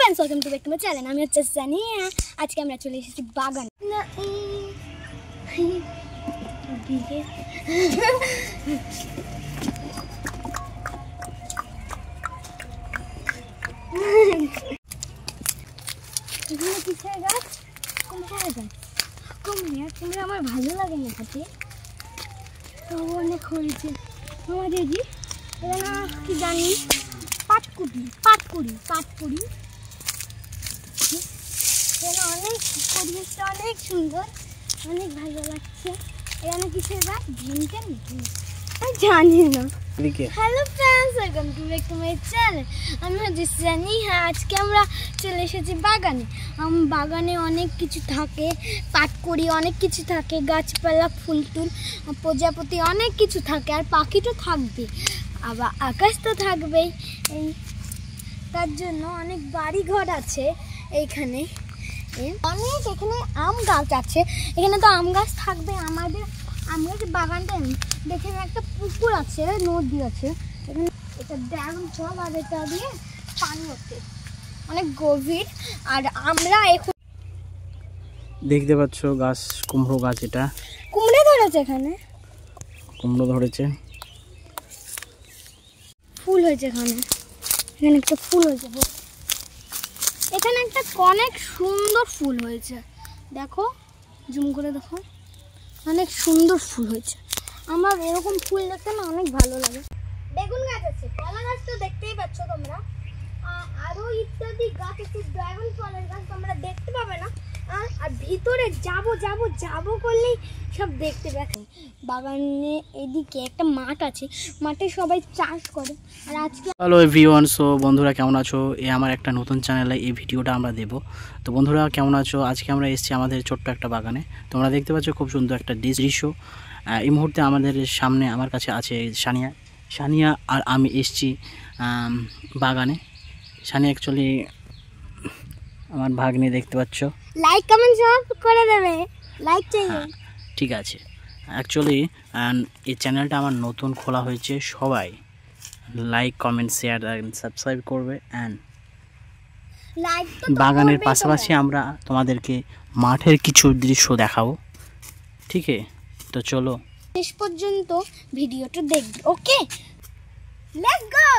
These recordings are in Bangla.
Friends, welcome to back to my channel. আমি হচ্ছে সানিয়া। আজকে আমরা চলে এসেছি বাগানে। কিসের গাছ? কুমড়ার গাছ। কুমড়া আমার ভালো লাগে না খেতে, তো অনেক হয়েছে আমাদের কি জানি পাটকুড়ি অনেক পরিবেশটা অনেক সুন্দর, অনেক ভালো লাগছে। এখানে কিসের গাছ? ঝিমকেন জানি না। Hello friends, welcome to back to my channel. আমি হচ্ছে সানিয়া। আজকে আমরা চলে এসেছি বাগানে। বাগানে অনেক কিছু থাকে, পাটকুড়ি অনেক কিছু থাকে, গাছপালা, ফুল টুল, প্রজাপতি অনেক কিছু থাকে, আর পাখি তো থাকবে, আবার আকাশ তো থাকবেই। এই তার জন্য অনেক বাড়ি ঘর আছে এইখানে, অনেক এখানে আম গাছ আছে। এখানে তো আম গাছ থাকবে। আমাদের আম গাছের বাগানটা দেখে একটা পুকুর আছে, নদী আছে এখানে। এটা ড্রাগন ফল, আর এটা দিয়ে পানি ওঠে, অনেক গভীর। আর আমরা এখন দেখতে পাচ্ছ গাছ, কুমড়ো গাছ। এটা কুমড়ো ধরেছে, এখানে কুমড়ো ধরেছে, ফুল হয়েছে। এখানে একটা ফুল হয়েছে, এখানে একটা অনেক সুন্দর ফুল হয়েছে। দেখো, জুম করে দেখো, অনেক সুন্দর ফুল হয়েছে। আমার এরকম ফুল দেখতে না অনেক ভালো লাগে। বেগুন গাছ আছে, কলা গাছ তো দেখতেই পাচ্ছ তোমরা, আরো ইত্যাদি গাছ আছে। ড্রাগন ফলের গাছ তোমরা দেখতে পাবে না, আর ভিতরে যাব করলেই সব দেখতে পাবে। বাগানে এদিকে একটা মাঠ আছে, মাঠে সবাই চাষ করে। আর আজকে হ্যালো এভরিওয়ান, সো বন্ধুরা কেমন আছো? আমার একটা নতুন চ্যানেলে এই ভিডিওটা আমরা দেব। তো বন্ধুরা কেমন আছো? আজকে আমরা এসেছি আমাদের ছোট্ট একটা বাগানে। তোমরা দেখতে পাচ্ছ খুব সুন্দর একটা দৃশ্য। এই মুহূর্তে আমাদের সামনে আমার কাছে আছে সানিয়া আর আমি এসেছি বাগানে। সানিয়া অ্যাকচুয়ালি আমার ভাগ্নে, দেখতে পাচ্ছ। লাইক কমেন্ট সব করে দেবে, লাইক চাই। ঠিক আছে। অ্যাকচুয়ালি এই চ্যানেলটা আমার নতুন খোলা হয়েছে। সবাই like, comment, share and subscribe করবে। অ্যান্ড বাগানের পাশাপাশি আমরা তোমাদেরকে মাঠের কিছু দৃশ্য দেখাবো। ঠিক আছে, তো চলো শেষ পর্যন্ত ভিডিওটা দেখবে। ওকে, লেটস গো।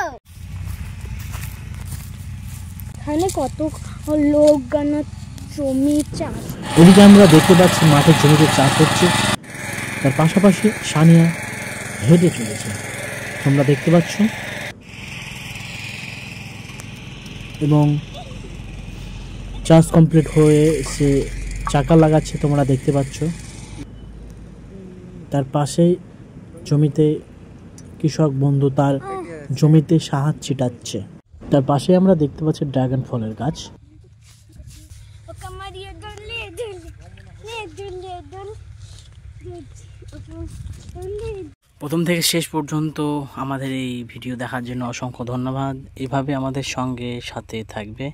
এখানে কত লোক গানা জমি চাষ। এদিকে আমরা দেখতে পাচ্ছি মাঠের জমিতে চাষ হচ্ছে, তার পাশাপাশি সানিয়া হেঁটে চলেছে, তোমরা দেখতে পাচ্ছ। এবং চাষ কমপ্লিট হয়ে সে চাকা লাগাচ্ছে, তোমরা দেখতে পাচ্ছ। তার পাশেই জমিতে কৃষক বন্ধু তার জমিতে সাহায্য ছিটাচ্ছে। তার পাশে আমরা দেখতে পাচ্ছি ড্রাগন ফলের গাছ। প্রথম থেকে শেষ পর্যন্ত আমাদের এই ভিডিও দেখার জন্য অসংখ্য ধন্যবাদ। এভাবে আমাদের সঙ্গে সাথে থাকবে।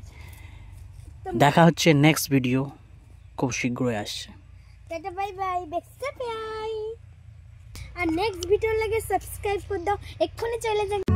দেখা হচ্ছে নেক্সট ভিডিও, খুব শীঘ্রই আসছে। Tata, bye bye, bye. আর নেক্সট ভিডিও লাগে সাবস্ক্রাইব করে দাও, এক্ষুনি চলে যাও।